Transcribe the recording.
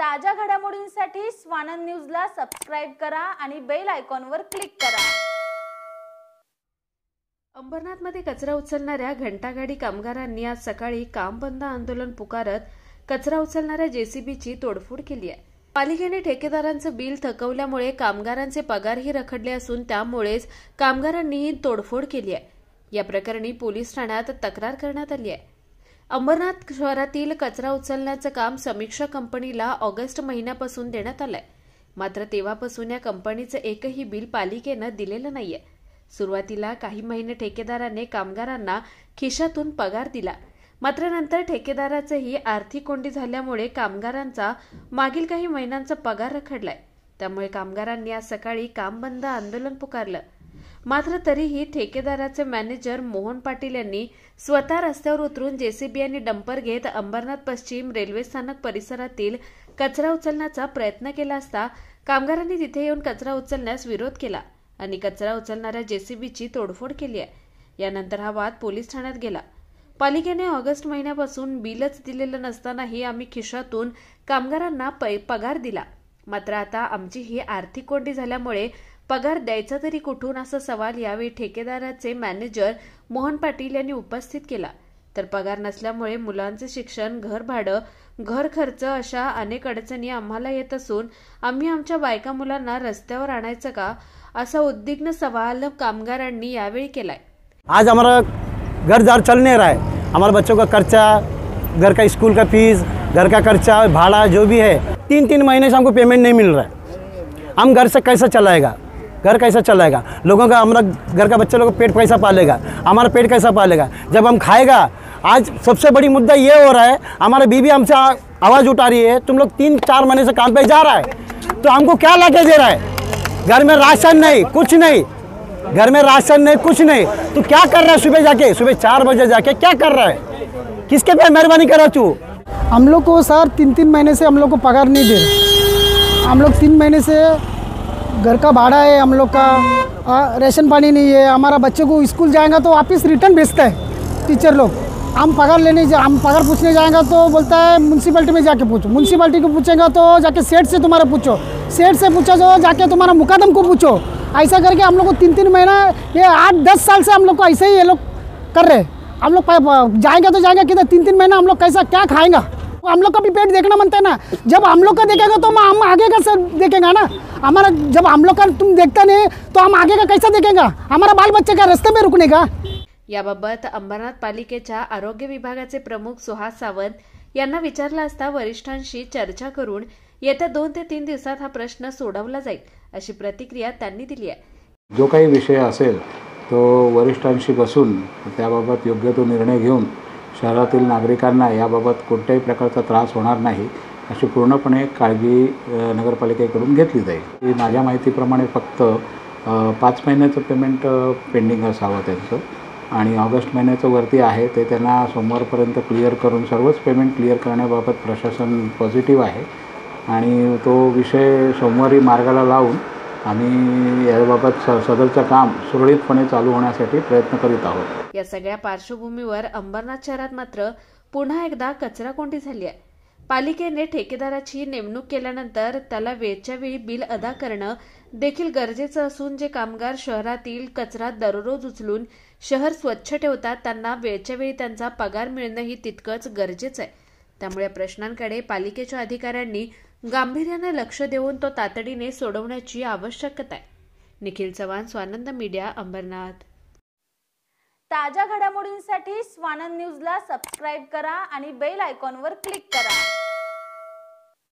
ताज्या घडामोडींसाठी स्वानंद न्यूजला सबस्क्राइब करा आणि बेल आयकॉनवर क्लिक करा। अंबरनाथमध्ये कचरा उचलणाऱ्या घंटागाडी कामगारांनी आज सकाळी काम बंद आंदोलन पुकारत कचरा उचलणाऱ्या जेसीबीची तोडफोड केली आहे। पालिकेने ठेकेदारांचं बिल थकवल्यामुळे कामगारांचे पगारही रखडले असून त्यामुळेच कामगारांनीही तोडफोड केली आहे। या प्रकरणी पोलीस ठाण्यात तक्रार करण्यात आली आहे। अंबरनाथ शहरातील कचरा उचलण्याचं काम समीक्षा कंपनीला ऑगस्ट महिन्यापासून देण्यात आलंय, मात्र तेव्हापासून या कंपनीचं एकही बिल पालिकेनं दिलेलं नाहीये। सुरुवातीला काही महिने ठेकेदाराने कामगारांना खिशातून पगार दिला, मात्र नंतर ठेकेदाराचंही आर्थिक कोंडी झाल्यामुळे कामगारांचा मागील काही महिन्यांचा पगार रखडलाय। त्यामुळे कामगारांनी आज सकाळी काम बंद आंदोलन पुकारलं, मात्र तरीही ठेकेदाराचे मॅनेजर मोहन पाटील यांनी स्वतः रस्त्यावर उतरून जेसीबी आणि डंपर घेत अंबरनाथ पश्चिम रेल्वे स्थानक परिसरातील कचरा उचलण्याचा प्रयत्न केला असता कामगारांनी तिथे येऊन कचरा उचलण्यास विरोध केला आणि कचरा उचलणाऱ्या जेसीबीची तोडफोड केली आहे। यानंतर हा वाद पोलीस ठाण्यात गेला। पालिकेने ऑगस्ट महिन्यापासून बिलच दिलेलं नसतानाही आम्ही खिशातून कामगारांना पगार दिला, मात्र आता आमची ही आर्थिक कोंडी झाल्यामुळे पगार द्यायचा तरी कुठून असा सवाल यावेळी ठेकेदाराचे मॅनेजर मोहन पाटील यांनी उपस्थित केला। तर पगार नसल्यामुळे मुलांचे शिक्षण, घर भाडं, घर खर्च अशा अनेक अडचणी आम्हाला येत असून आम्ही आमच्या बायका मुलांना रस्त्यावर आणायचं का, असा उद्विग्न सवाल कामगारांनी यावेळी केलाय। आज हमारा घर जार चल नहीं रहा है, हमारे बच्चों का खर्चा, घर का स्कूल का फीस, घर का खर्चा, भाड़ा जो भी है, 3-3 महीने से हमको पेमेंट नहीं मिल रहा है। हम घर से कैसा चलाएगा, घर कैसा चलाएगा, लोगों का, हमारा घर का बच्चा लोग का पेट कैसा पालेगा, हमारा पेट कैसा पालेगा जब हम खाएगा। आज सबसे बड़ी मुद्दा ये हो रहा है, हमारा बीवी हमसे आवाज़ उठा रही है, तुम लोग 3-4 महीने से काम पे जा रहा है तो हमको क्या ला के दे रहा है? घर में राशन नहीं, कुछ नहीं, घर में राशन नहीं, कुछ नहीं, तू क्या कर रहा है? सुबह 4 बजे जाके क्या कर रहा है? किसके पे मेहरबानी करा तू? हम लोग को सर 3-3 महीने से हम लोग को पगार नहीं दे रहे। हम लोग 3 महीने से घर का भाड़ा है, हम लोग का राशन पानी नहीं है। हमारा बच्चे को स्कूल जाएगा तो वापस रिटर्न भेजता है टीचर लोग। हम पगार पूछने जाएगा तो बोलता है म्यूनसिपैलिटी में जाके पूछो, म्यूनसिपैलिटी को पूछेगा तो जाके सेठ से तुम्हारा पूछो, सेठ से पूछा तो जाके तुम्हारा मुकादम को पूछो। ऐसा करके हम लोग को 3-3 महीना, ये 8-10 साल से हम लोग को ऐसे ही ये लोग कर रहे। हम लोग जाएंगे तो जाएंगे किधर? 3-3 महीना हम लोग कैसा क्या खाएंगा? हम लोग का भी पेट देखना बनता है ना। जब हम लोग का देखेगा तो हम आगे का सब देखेगा ना। हमारा जब हम लोग का तुम देखता नहीं तो हम आगे का कैसा देखेगा? हमारा बाल बच्चे का रस्ते में रुकने का। याबाबत अंबरनाथ पालिकेच्या आरोग्य विभागाचे प्रमुख सुहास सावंत यांना विचारलं असता वरिष्ठांशी चर्चा करून येत्या 2 ते 3 दिवसात हा प्रश्न सोडवला जाईल, अशी प्रतिक्रिया त्यांनी दिली आहे। जो काही विषय असेल तो वरिष्ठांशी बसून त्याबाबत योग्य तो निर्णय घेऊन शहरातील नागरिकांना याबाबत कोणत्याही प्रकारचा त्रास होणार नाही अशी पूर्णपणे काळजी नगरपालिकेकडून घेतली जाईल। माझ्या माहितीप्रमाणे फक्त 5 महिन्याचं पेमेंट पेंडिंग असावं त्यांचं आणि ऑगस्ट महिन्याचं वरती आहे ते त्यांना सोमवारपर्यंत क्लिअर करून सर्वच पेमेंट क्लिअर करण्याबाबत प्रशासन पॉझिटिव्ह आहे आणि तो विषय सोमवारी मार्गाला लावून आम्ही याबाबत सदरचं काम सुरळीतपणे चालू होण्यासाठी प्रयत्न करीत आहोत। या सगळ्या पार्श्वभूमीवर अंबरनाथ शहरात मात्र पुन्हा एकदा कचरा कोंडी झाली आहे। पालिकेने ठेकेदाराची नेमणूक केल्यानंतर त्याला वेळच्या वेळी बिल अदा करणं देखील गरजेचं असून जे कामगार शहरातील कचरा दररोज उचलून शहर स्वच्छ ठेवतात त्यांना वेळच्या वेळी त्यांचा पगार मिळणंही तितकंच गरजेचं आहे। त्यामुळे प्रश्नांकडे पालिकेच्या अधिकाऱ्यांनी गांभीर्याने लक्ष देऊन तो तातडीने सोडवण्याची आवश्यकता आहे। निखिल चव्हाण, स्वानंद मीडिया, अंबरनाथ। ताज्या घडामोडींसाठी स्वानंद न्यूजला सबस्क्राइब करा आणि बेल आयकॉनवर क्लिक करा।